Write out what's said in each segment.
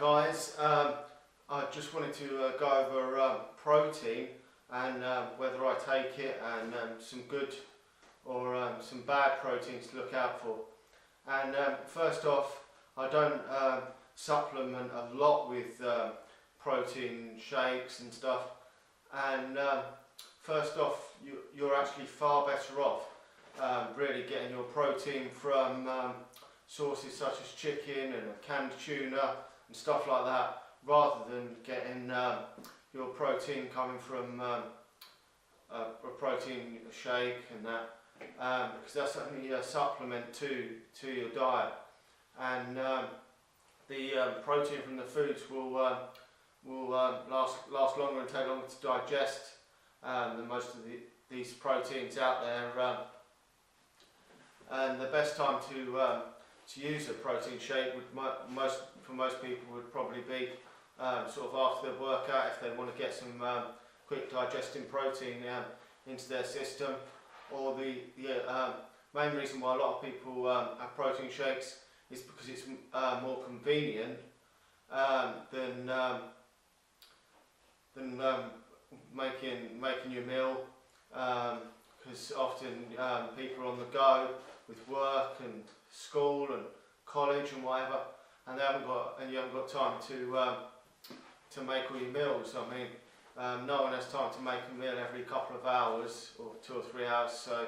guys, I just wanted to go over protein and whether I take it, and some good or some bad proteins to look out for. And first off, I don't supplement a lot with protein shakes and stuff, and first off, you're actually far better off really getting your protein from sources such as chicken and canned tuna and stuff like that, rather than getting your protein coming from a protein shake and that, because that's only a supplement to your diet. And the protein from the foods will last longer and take longer to digest than most of these proteins out there. And the best time to use a protein shake for most people would probably be sort of after their workout, if they want to get some quick digesting protein into their system. Or the main reason why a lot of people have protein shakes is because it's more convenient than making your meal, because often people are on the go with work and school and college and whatever, and you haven't got time to make all your meals. I mean, no one has time to make a meal every couple of hours or 2 or 3 hours, so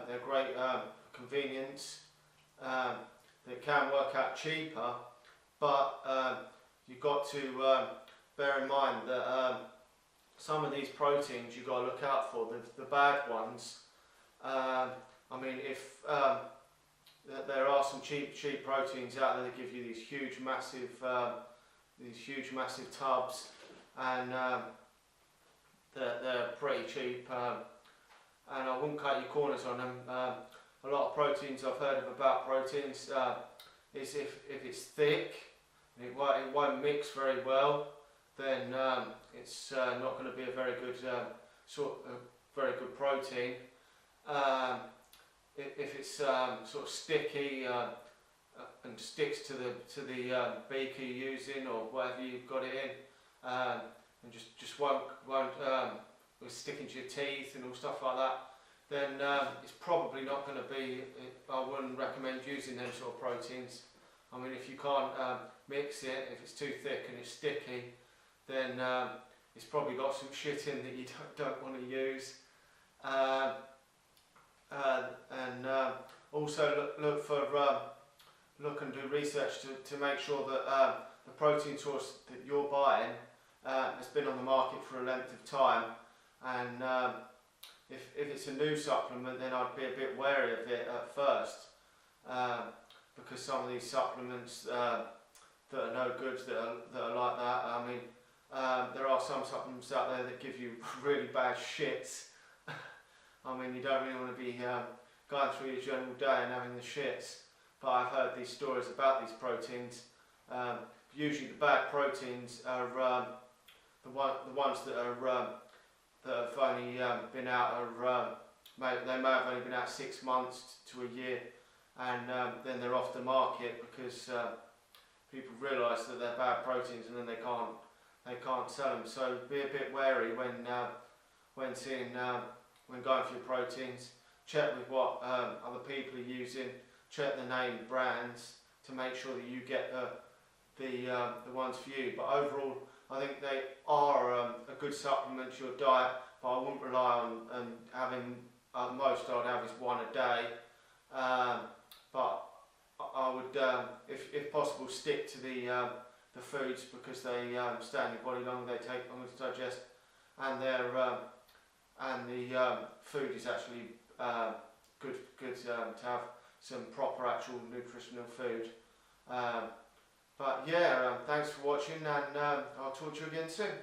they're great convenience. They can work out cheaper, but you've got to bear in mind that some of these proteins you've got to look out for, the bad ones. I mean, if there are some cheap proteins out there that give you these huge massive tubs, and they're pretty cheap, and I wouldn't cut your corners on them. A lot of proteins I've heard of about proteins is if it's thick and it won't mix very well, then it's not going to be a very good very good protein. If it's sort of sticky and sticks to the beaker you're using or whatever you've got it in, and just won't stick into your teeth and all stuff like that, then it's probably not going to be. I wouldn't recommend using them sort of proteins. I mean, if you can't mix it, if it's too thick and it's sticky, then it's probably got some shit in that you don't want to use. And also look and do research to make sure that the protein source that you're buying has been on the market for a length of time. And if it's a new supplement, then I'd be a bit wary of it at first, because some of these supplements that are no good, that are like that. I mean, there are some supplements out there that give you really bad shits. I mean, you don't really want to be going through your general day and having the shits. But I've heard these stories about these proteins. Usually the bad proteins are the ones that have only been out, they may have only been out 6 months to a year, and then they're off the market because people realise that they're bad proteins, and then they can't sell them. So be a bit wary when going for your proteins. Check with what other people are using. Check the name brands to make sure that you get the ones for you. But overall, I think they are a good supplement to your diet. But I wouldn't rely on having. At most, I'd have is one a day. But I would, if possible, stick to the foods, because they stay in your body longer. They take longer to digest, and the food is actually good to have some proper actual nutritional food. But yeah, thanks for watching, and I'll talk to you again soon.